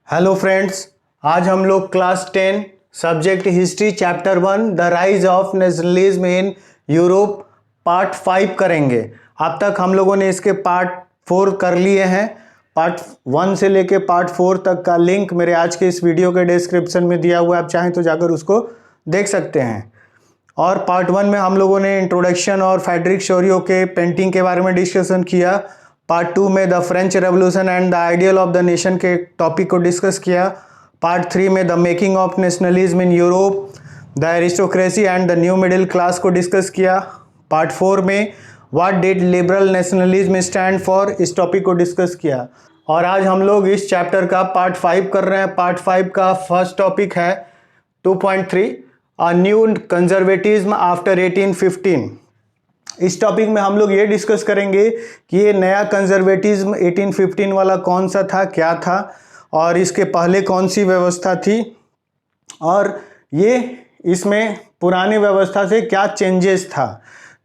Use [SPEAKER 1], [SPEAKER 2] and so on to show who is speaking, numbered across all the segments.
[SPEAKER 1] Hello friends, आज हम लोग class 10 subject history chapter 1 the rise of nationalism in Europe part 5 करेंगे। अब तक हम लोगों ने इसके पार्ट 4 कर लिए हैं। पार्ट 1 से लेके पार्ट 4 तक का लिंक मेरे आज के इस वीडियो के डिस्क्रिप्शन में दिया हुआ है, आप चाहें तो जाकर उसको देख सकते हैं। और पार्ट 1 में हम लोगों ने इंट्रोडक्शन और फ्रेडरिक शोरियो के पेंटिंग के बारे में डिस्कशन किया। पार्ट 2 में the French revolution and the ideal of the nation के टॉपिक को डिस्कस किया। पार्ट 3 में the making of nationalism in Europe, the aristocracy and the new middle class को डिस्कस किया। पार्ट 4 में what did liberal nationalism stand for, इस topic को discuss किया। और आज हम लोग इस चैप्टर का पार्ट 5 कर रहे हैं। पार्ट 5 का फर्स्ट टॉपिक है 2.3 अ न्यू कंजर्वेटिज्म आफ्टर 1815। इस टॉपिक में हम लोग ये डिस्कस करेंगे कि ये नया कंजर्वेटिज्म 1815 वाला कौन सा था, क्या था, और इसके पहले कौन सी व्यवस्था थी, और ये इसमें पुरानी व्यवस्था से क्या चेंजेस था।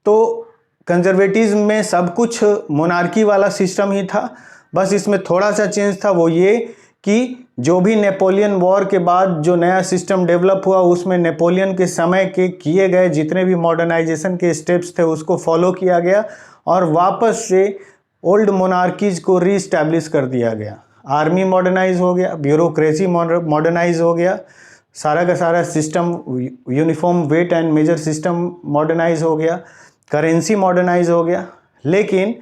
[SPEAKER 1] तो कंजर्वेटिज्म में सब कुछ मोनार्की वाला सिस्टम ही था, बस इसमें थोड़ा सा चेंज था। वो ये कि जो भी नेपोलियन वॉर के बाद जो नया सिस्टम डेवलप हुआ उसमें नेपोलियन के समय के किए गए जितने भी मॉडर्नाइजेशन के स्टेप्स थे उसको फॉलो किया गया और वापस से ओल्ड मोनार्कीज को रीस्टैब्लिश कर दिया गया। आर्मी मॉडर्नाइज हो गया, ब्यूरोक्रेसी मॉडर्नाइज हो गया, सारा का सारा system uniform weight and measure system modernise हो गया, करेंसी मॉडर्नाइज हो गया, लेकिन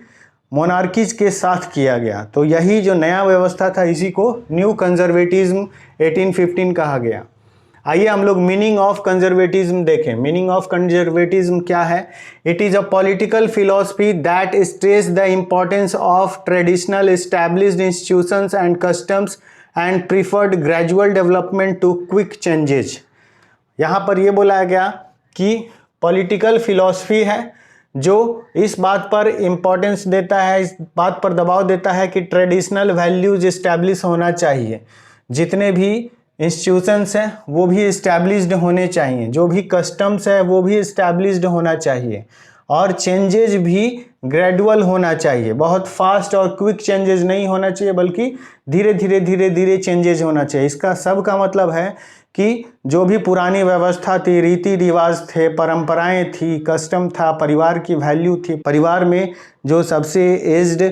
[SPEAKER 1] मोनार्कीज के साथ किया गया। तो यही जो नया व्यवस्था था इसी को न्यू कंजर्वेटिज्म 1815 कहा गया। आइए हम लोग मीनिंग ऑफ कंजर्वेटिज्म देखें। मीनिंग ऑफ कंजर्वेटिज्म क्या है? It is a political philosophy that stress the importance of traditional established institutions and customs and preferred gradual development to quick changes. यहाँ पर यह बोला गया कि पॉलिटिकल फिलॉसफी है जो इस बात पर इम्पोर्टेंस देता है, इस बात पर दबाव देता है कि ट्रेडिशनल वैल्यूज इस्टेब्लिश होना चाहिए। जितने भी इंस्टीट्यूशंस हैं वो भी इस्टेब्लिश्ड होने चाहिए, जो भी कस्टम्स है वो भी इस्टेब्लिश्ड होना चाहिए, और चेंजेज भी ग्रेजुअल होना चाहिए। बहुत फास्ट और क्विक चेंजेस नहीं होना चाहिए, बल्कि धीरे धीरे चेंजेज होना चाहिए। इसका सब का मतलब है कि जो भी पुरानी व्यवस्था थी, रीति रिवाज थे, परंपराएं थी, कस्टम था, परिवार की वैल्यू थी, परिवार में जो सबसे एज्ड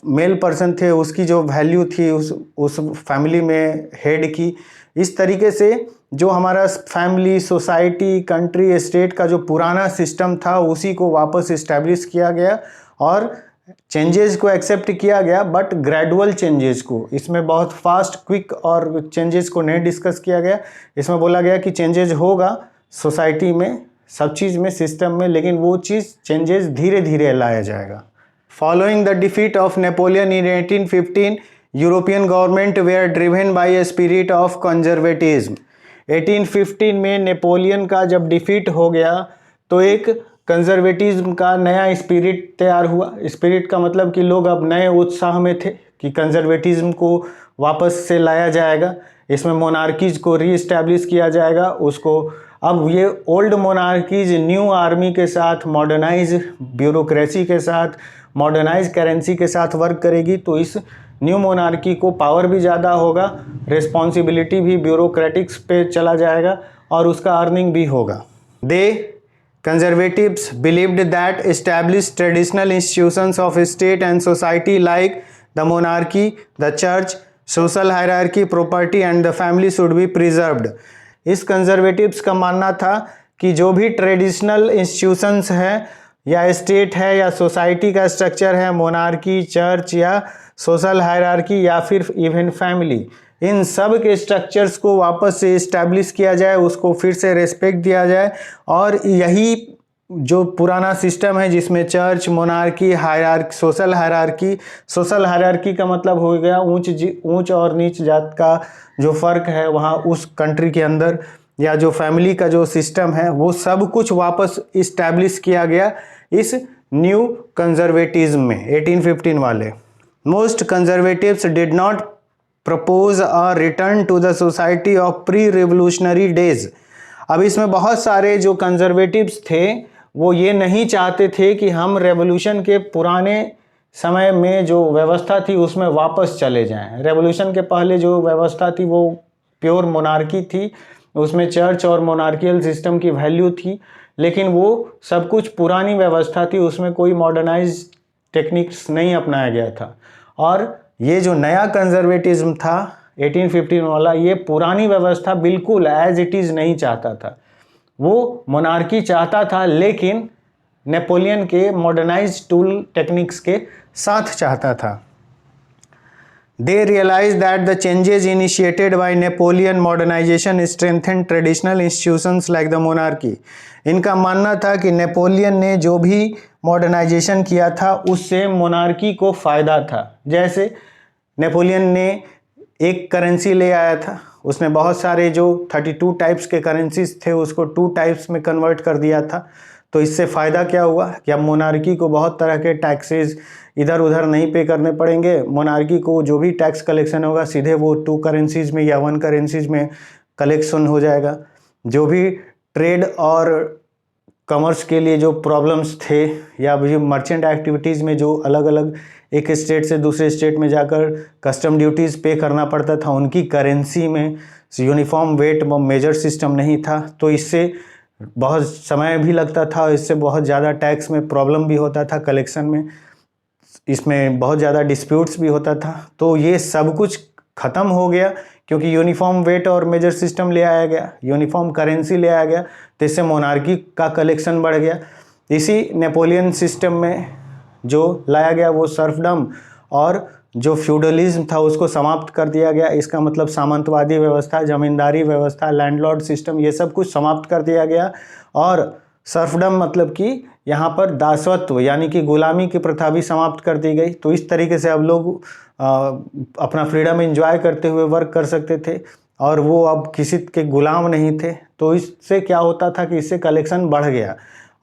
[SPEAKER 1] मेल पर्सन थे उसकी जो वैल्यू थी उस फैमिली में हेड की, इस तरीके से जो हमारा फैमिली, सोसाइटी, कंट्री, स्टेट का जो पुराना सिस्टम था उसी को वापस इस्टेब्लिश किया गया और चेंजेस को एक्सेप्ट किया गया, बट ग्रेजुअल चेंजेस को। इसमें बहुत फास्ट क्विक और चेंजेस को नहीं डिस्कस किया गया। इसमें बोला गया कि चेंजेस होगा सोसाइटी में, सब चीज़ में, सिस्टम में, लेकिन वो चीज़ चेंजेस धीरे धीरे लाया जाएगा। Following the defeat of Napoleon in 1815 European government were driven by a spirit of conservatism. 1815 में नेपोलियन का जब डिफीट हो गया तो एक कंजर्वेटिज्म का नया स्पिरिट तैयार हुआ। स्पिरिट का मतलब कि लोग अब नए उत्साह में थे कि कंजर्वेटिज्म को वापस से लाया जाएगा, इसमें मोनार्कीज को रीइस्टैब्लिश किया जाएगा। उसको अब ये ओल्ड मोनार्कीज न्यू आर्मी के साथ, मॉडर्नाइज ब्यूरोक्रेसी के साथ, मॉडर्नाइज करेंसी के साथ वर्क करेगी, तो इस न्यू मोनार्की को पावर भी ज़्यादा होगा, रिस्पॉन्सिबिलिटी भी ब्यूरोक्रेटिक्स पे चला जाएगा और उसका अर्निंग भी होगा। दे Conservatives believed that established traditional institutions of state and society like the monarchy, the church, social hierarchy, property and the family should be preserved. इस conservatives का मानना था कि जो भी ट्रेडिशनल इंस्टीट्यूशंस हैं या स्टेट है या सोसाइटी का स्ट्रक्चर है, मोनार्की, चर्च या सोशल हायरार्की या फिर इवन फैमिली, इन सब के स्ट्रक्चर्स को वापस से इस्टेब्लिश किया जाए, उसको फिर से रेस्पेक्ट दिया जाए। और यही जो पुराना सिस्टम है जिसमें church, monarchy, hierarchy, social hierarchy का मतलब हो गया ऊंच और नीच जात का जो फ़र्क है वहाँ उस कंट्री के अंदर, या जो फैमिली का जो सिस्टम है, वो सब कुछ वापस इस्टेब्लिश किया गया इस न्यू कंजर्वेटिज्म में 1815 वाले। Most conservatives did not propose a return to the society of pre revolutionary days. अब इसमें बहुत सारे जो कंजर्वेटिव्स थे वो ये नहीं चाहते थे कि हम रेवोल्यूशन के पुराने समय में जो व्यवस्था थी उसमें वापस चले जाएं। रेवोल्यूशन के पहले जो व्यवस्था थी वो प्योर मोनार्की थी, उसमें चर्च और मोनार्कियल सिस्टम की वैल्यू थी, लेकिन वो सब कुछ पुरानी व्यवस्था थी, उसमें कोई मॉडर्नाइज टेक्निक्स नहीं अपनाया गया था। और ये जो नया कंजर्वेटिज्म था 1815 वाला, ये पुरानी व्यवस्था बिल्कुल एज इट इज़ नहीं चाहता था, वो मोनार्की चाहता था, लेकिन नेपोलियन के मॉडर्नाइज टूल टेक्निक्स के साथ चाहता था। They realized that the changes initiated by Napoleon modernization strengthened traditional institutions like the monarchy. इनका मानना था कि नेपोलियन ने जो भी मॉडर्नाइजेशन किया था उससे मोनार्की को फ़ायदा था। जैसे नेपोलियन ने एक करेंसी ले आया था, उसने बहुत सारे जो 32 टाइप्स के करेंसीज थे उसको 2 टाइप्स में कन्वर्ट कर दिया था। तो इससे फ़ायदा क्या हुआ कि अब मोनार्की को बहुत तरह के टैक्सेस इधर उधर नहीं पे करने पड़ेंगे। मोनार्की को जो भी टैक्स कलेक्शन होगा सीधे वो 2 करेंसीज में या 1 करेंसीज में कलेक्शन हो जाएगा। जो भी ट्रेड और कॉमर्स के लिए जो प्रॉब्लम्स थे या भी मर्चेंट एक्टिविटीज़ में जो अलग अलग एक स्टेट से दूसरे स्टेट में जाकर कस्टम ड्यूटीज़ पे करना पड़ता था, उनकी करेंसी में यूनिफॉर्म वेट मेजर सिस्टम नहीं था, तो इससे बहुत समय भी लगता था, इससे बहुत ज़्यादा टैक्स में प्रॉब्लम भी होता था, कलेक्शन में इसमें बहुत ज़्यादा डिस्प्यूट्स भी होता था। तो ये सब कुछ ख़त्म हो गया क्योंकि यूनिफॉर्म वेट और मेजर सिस्टम ले आया गया, यूनिफॉर्म करेंसी ले आया गया, तो इससे मोनार्की का कलेक्शन बढ़ गया। इसी नेपोलियन सिस्टम में जो लाया गया वो सर्फडम और जो फ्यूडलिज्म था उसको समाप्त कर दिया गया। इसका मतलब सामंतवादी व्यवस्था, जमींदारी व्यवस्था, लैंडलॉर्ड सिस्टम, ये सब कुछ समाप्त कर दिया गया। और सर्फडम मतलब कि यहाँ पर दासत्व यानी कि गुलामी की प्रथा भी समाप्त कर दी गई। तो इस तरीके से अब लोग अपना फ्रीडम एंजॉय करते हुए वर्क कर सकते थे और वो अब किसी के गुलाम नहीं थे। तो इससे क्या होता था कि इससे कलेक्शन बढ़ गया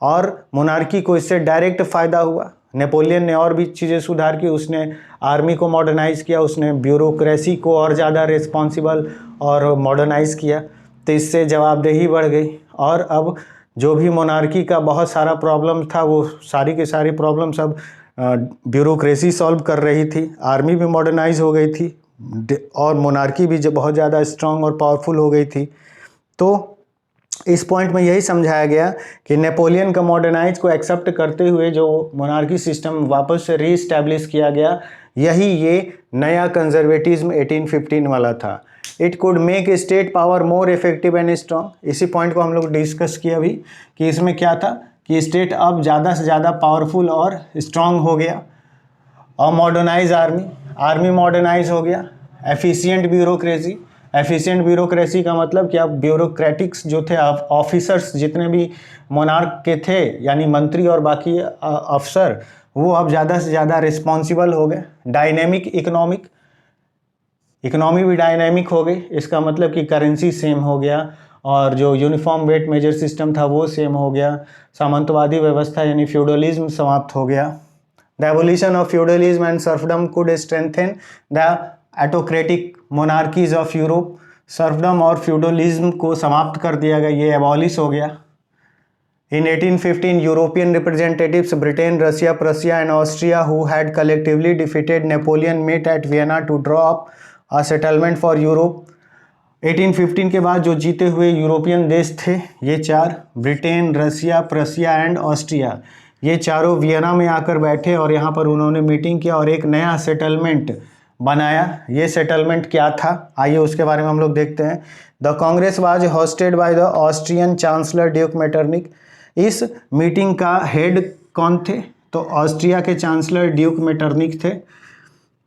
[SPEAKER 1] और मोनार्की को इससे डायरेक्ट फ़ायदा हुआ। नेपोलियन ने और भी चीज़ें सुधार की, उसने आर्मी को मॉडर्नाइज़ किया, उसने ब्यूरोक्रेसी को और ज़्यादा रिस्पॉन्सिबल और मॉडर्नाइज़ किया, तो इससे जवाबदेही बढ़ गई। और अब जो भी मोनार्की का बहुत सारा प्रॉब्लम था वो सारी की सारी प्रॉब्लम सब ब्यूरोक्रेसी सॉल्व कर रही थी, आर्मी भी मॉडर्नाइज हो गई थी और मोनार्की भी जब बहुत ज़्यादा स्ट्रांग और पावरफुल हो गई थी। तो इस पॉइंट में यही समझाया गया कि नेपोलियन का मॉडर्नाइज को एक्सेप्ट करते हुए जो मोनार्की सिस्टम वापस से रीस्टैब्लिश किया गया, यही ये नया कंजर्वेटिज्म 1815 वाला था। It could make state power more effective and strong. इसी पॉइंट को हम लोग डिस्कस किया अभी कि इसमें क्या था कि स्टेट अब ज़्यादा से ज़्यादा पावरफुल और स्ट्रॉन्ग हो गया। और मॉडर्नाइज आर्मी मॉडर्नाइज हो गया। एफिशिएंट ब्यूरोक्रेसी, एफिशिएंट ब्यूरोक्रेसी का मतलब कि अब ब्यूरोक्रेटिक्स जो थे ऑफिसर्स जितने भी मोनार्क के थे यानी मंत्री और बाकी अफसर, वो अब ज़्यादा से ज़्यादा रिस्पॉन्सिबल हो गए। डायनेमिक इकोनॉमी भी डायनेमिक हो गई। इसका मतलब कि करेंसी सेम हो गया और जो यूनिफॉर्म वेट मेजर सिस्टम था वो सेम हो गया। सामंतवादी व्यवस्था यानी फ्यूडलिज्म समाप्त हो गया। The evolution of feudalism and serfdom could strengthen the autocratic monarchies of Europe. Serfdom और फ्यूडलिज्म को समाप्त कर दिया गया, ये एबॉलिश हो गया। In 1815, European representatives Britain, Russia, Prussia and Austria who had collectively defeated Napoleon met at Vienna to draw up a settlement for Europe. 1815 के बाद जो जीते हुए यूरोपियन देश थे ये 4, Britain, Russia, Prussia and Austria, ये चारों वियना में आकर बैठे और यहाँ पर उन्होंने मीटिंग किया और एक नया सेटलमेंट बनाया। ये सेटलमेंट क्या था, आइए उसके बारे में हम लोग देखते हैं। The Congress was hosted by the Austrian chancellor Duke Metternich. इस मीटिंग का हेड कौन थे, तो ऑस्ट्रिया के चांसलर ड्यूक मेटरनिक थे।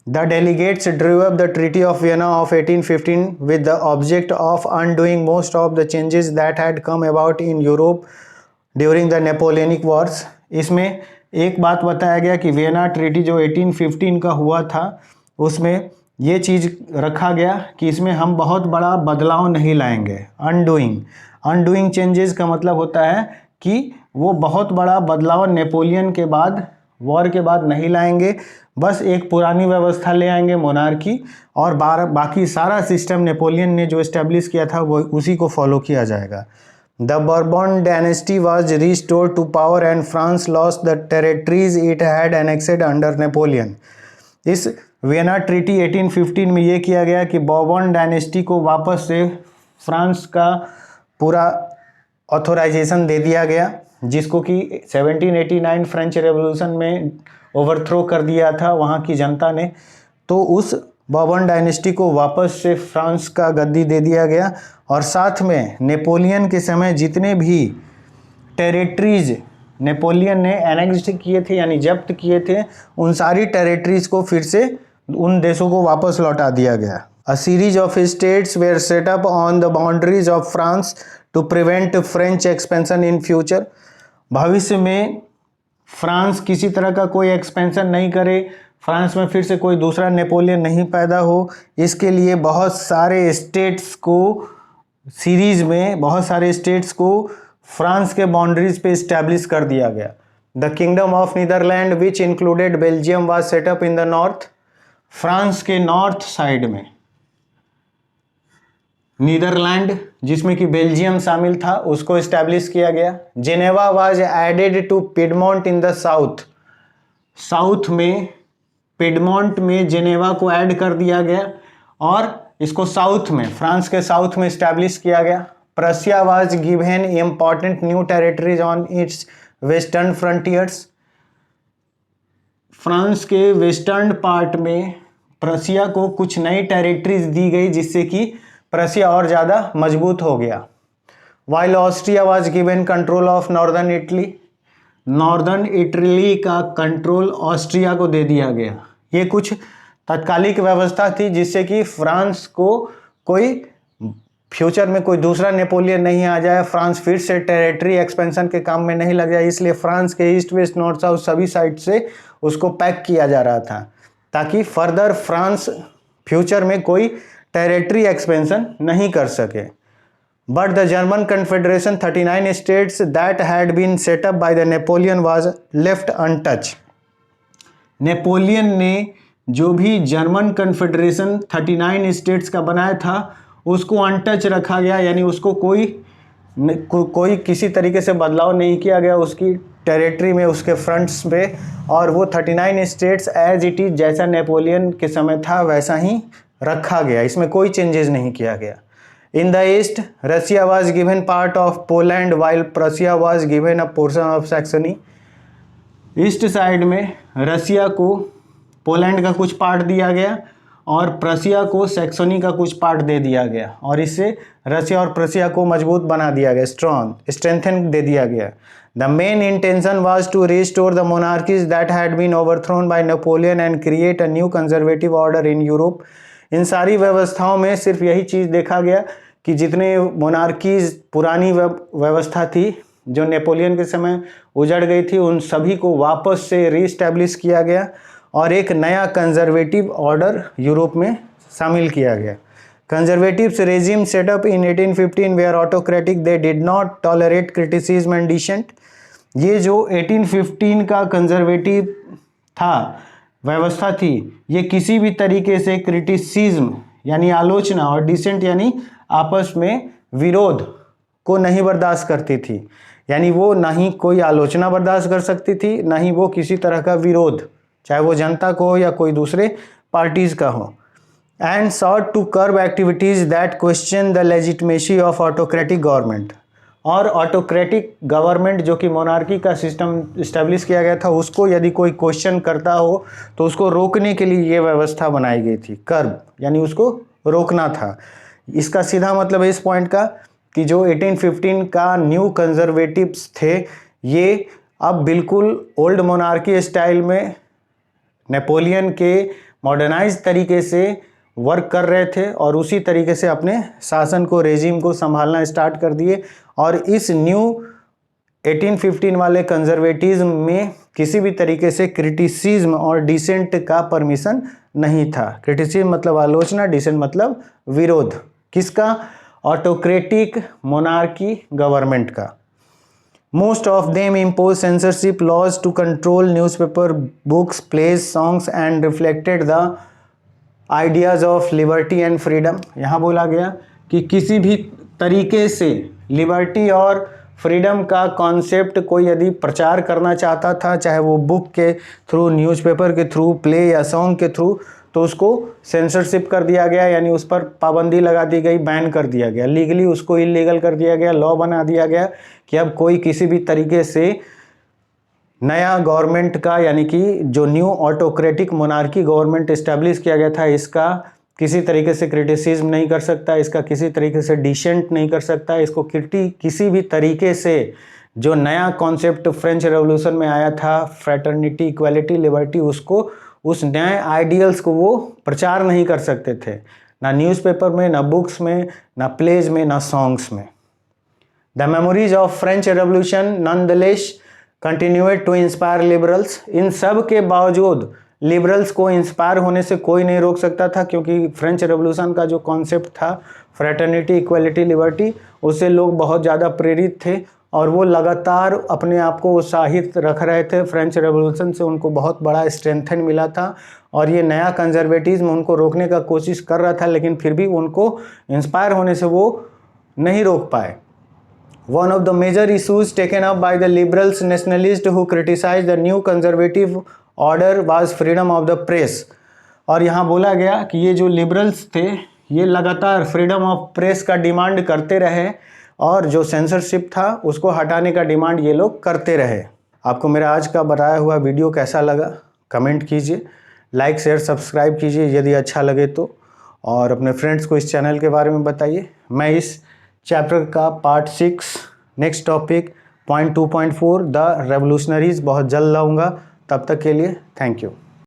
[SPEAKER 1] The delegates Drew up the treaty of Vienna of 1815 with the object of undoing most of the changes that had come about in Europe during the Napoleonic Wars. इसमें एक बात बताया गया कि Vienna treaty जो 1815 का हुआ था उसमें ये चीज़ रखा गया कि इसमें हम बहुत बड़ा बदलाव नहीं लाएंगे। अनडूइंग चेंजेस का मतलब होता है कि वो बहुत बड़ा बदलाव नेपोलियन के बाद, वॉर के बाद नहीं लाएंगे, बस एक पुरानी व्यवस्था ले आएंगे मोनार्की, और बाकी सारा सिस्टम नेपोलियन ने जो इस्टेब्लिश किया था वो उसी को फॉलो किया जाएगा। The Bourbon dynasty was restored to power and France lost the territories it had annexed under Napoleon. इस वियना ट्रीटी 1815 में ये किया गया कि बॉर्बन डायनेस्टी को वापस से फ्रांस का पूरा ऑथोराइजेशन दे दिया गया, जिसको कि 1789 फ्रेंच रेवोल्यूशन में ओवरथ्रो कर दिया था वहाँ की जनता ने। तो उस बॉर्बन डायनेस्टी को वापस से फ्रांस का गद्दी दे दिया गया और साथ में नेपोलियन के समय जितने भी टेरिटरीज नेपोलियन ने एनेक्स्ड किए थे यानी जब्त किए थे, उन सारी टेरिटरीज को फिर से उन देशों को वापस लौटा दिया गया। A series of states were set up on the boundaries of France to prevent French expansion in future. भविष्य में फ्रांस किसी तरह का कोई एक्सपेंशन नहीं करे, फ्रांस में फिर से कोई दूसरा नेपोलियन नहीं पैदा हो, इसके लिए बहुत सारे स्टेट्स को सीरीज में बहुत सारे स्टेट्स को फ्रांस के बाउंड्रीज पे इस्टेब्लिश कर दिया गया। The kingdom of Netherland which included Belgium was set up in the north. France के नॉर्थ साइड में नीदरलैंड जिसमें कि बेल्जियम शामिल था उसको इस्टेब्लिश किया गया। Geneva was added to Piedmont in the south. South में पिडमोंट में जेनेवा को ऐड कर दिया गया और इसको साउथ में फ्रांस के साउथ में इस्टेब्लिश किया गया। प्रसिया was given important new territories on it's western frontiers. France के वेस्टर्न पार्ट में प्रसिया को कुछ नई टेरिटरीज दी गई जिससे कि प्रसिया और ज़्यादा मजबूत हो गया। While Austria was given control of northern Italy. Northern Italy का कंट्रोल ऑस्ट्रिया को दे दिया गया। ये कुछ तात्कालिक व्यवस्था थी जिससे कि फ्रांस को कोई फ्यूचर में कोई दूसरा नेपोलियन नहीं आ जाए, फ्रांस फिर से टेरिटरी एक्सपेंशन के काम में नहीं लग जाए, इसलिए फ्रांस के ईस्ट वेस्ट नॉर्थ साउथ सभी साइड से उसको पैक किया जा रहा था ताकि फर्दर फ्रांस फ्यूचर में कोई टेरिटरी एक्सपेंशन नहीं कर सके। But the German confederation 39 states that had been set up by the Napoleon was left untouch. Napoleon ने जो भी जर्मन कन्फेडरेशन 39 स्टेट्स का बनाया था उसको अनटच रखा गया, यानी उसको कोई किसी तरीके से बदलाव नहीं किया गया उसकी टेरिटरी में, उसके फ्रंट्स पे, और वो 39 स्टेट्स एज इट इज जैसा नेपोलियन के समय था वैसा ही रखा गया, इसमें कोई चेंजेस नहीं किया गया। In the east Russia was given part of Poland while Prussia was given a portion of Saxony. East side में रसिया को पोलैंड का कुछ पार्ट दिया गया और प्रसिया को सैक्सनी का कुछ पार्ट दे दिया गया और इससे रसिया और प्रसिया को मजबूत बना दिया गया, स्ट्रेंथन दे दिया गया। The main intention was to restore the monarchies that had been overthrown by Napoleon and create a new conservative order in Europe. इन सारी व्यवस्थाओं में सिर्फ यही चीज़ देखा गया कि जितने मोनार्कीज पुरानी व्यवस्था थी जो नेपोलियन के समय उजड़ गई थी उन सभी को वापस से रीस्टैब्लिश किया गया और एक नया कंजर्वेटिव ऑर्डर यूरोप में शामिल किया गया। Conservatives regime setup in 1815 were autocratic, they did not tolerate criticism and dissent. ये जो 1815 का कंजर्वेटिव था व्यवस्था थी ये किसी भी तरीके से क्रिटिसिज्म यानी आलोचना और डिसेंट यानी आपस में विरोध को नहीं बर्दाश्त करती थी, यानी वो ना ही कोई आलोचना बर्दाश्त कर सकती थी ना ही वो किसी तरह का विरोध, चाहे वो जनता को हो या कोई दूसरे पार्टीज का हो। And sought to curb activities that question the legitimacy of autocratic government. और ऑटोक्रेटिक गवर्नमेंट जो कि मोनार्की का सिस्टम इस्टेब्लिश किया गया था उसको यदि कोई क्वेश्चन करता हो तो उसको रोकने के लिए ये व्यवस्था बनाई गई थी। कर्ब यानी उसको रोकना था। इसका सीधा मतलब है इस पॉइंट का कि जो 1815 का न्यू कंजर्वेटिव्स थे ये अब बिल्कुल ओल्ड मोनार्की स्टाइल में नेपोलियन के मॉडर्नाइज तरीके से वर्क कर रहे थे और उसी तरीके से अपने शासन को रेजिम को संभालना स्टार्ट कर दिए। और इस न्यू 1815 वाले कंजर्वेटिज्म में किसी भी तरीके से क्रिटिसिज्म और डिसेंट का परमिशन नहीं था। क्रिटिसिज्म मतलब आलोचना, डिसेंट मतलब विरोध। किसका? ऑटोक्रेटिक मोनार्की गवर्नमेंट का। Most of them impose censorship laws to control newspaper, books, plays, songs and reflected the ideas of liberty and freedom। यहाँ बोला गया कि किसी भी तरीके से लिबर्टी और फ्रीडम का कॉन्सेप्ट कोई यदि प्रचार करना चाहता था, चाहे वो बुक के थ्रू, न्यूज़पेपर के थ्रू, प्ले या सॉन्ग के थ्रू, तो उसको सेंसरशिप कर दिया गया, यानी उस पर पाबंदी लगा दी गई, बैन कर दिया गया, लीगली उसको इलीगल कर दिया गया, लॉ बना दिया गया कि अब कोई किसी भी तरीके से नया गवर्नमेंट का, यानी कि जो new autocratic monarchy government establish किया गया था, इसका किसी तरीके से क्रिटिसिज्म नहीं कर सकता, इसका किसी तरीके से डिसेंट नहीं कर सकता, इसको किसी भी तरीके से जो नया कॉन्सेप्ट फ्रेंच रेवोल्यूशन में आया था, फ्रेटर्निटी, इक्वालिटी, लिबर्टी, उसको, उस नए आइडियल्स को वो प्रचार नहीं कर सकते थे, ना न्यूज़पेपर में, ना बुक्स में, ना प्लेज में, ना सॉन्ग्स में। The memories of French revolution nonetheless continued to inspire liberals. इन सब के बावजूद लिबरल्स को इंस्पायर होने से कोई नहीं रोक सकता था, क्योंकि फ्रेंच रेवोल्यूशन का जो कॉन्सेप्ट था फ्रेटर्निटी, इक्वालिटी, लिबर्टी, उससे लोग बहुत ज़्यादा प्रेरित थे और वो लगातार अपने आप को उत्साहित रख रहे थे। फ्रेंच रेवोल्यूशन से उनको बहुत बड़ा स्ट्रेंथन मिला था और ये नया कंजर्वेटिज्म उनको रोकने का कोशिश कर रहा था, लेकिन फिर भी उनको इंस्पायर होने से वो नहीं रोक पाए। One of the major issues taken up by the liberals nationalists who criticized the new conservative order was freedom of the press। और यहाँ बोला गया कि ये जो लिबरल्स थे ये लगातार फ्रीडम ऑफ प्रेस का डिमांड करते रहे और जो सेंसरशिप था उसको हटाने का डिमांड ये लोग करते रहे। आपको मेरा आज का बताया हुआ वीडियो कैसा लगा कमेंट कीजिए, लाइक शेयर सब्सक्राइब कीजिए यदि अच्छा लगे तो, और अपने फ्रेंड्स को इस चैनल के बारे में बताइए। मैं इस चैप्टर का part 6 next topic point 2.4 the revolutionaries बहुत जल्द लाऊंगा। तब तक के लिए थैंक यू।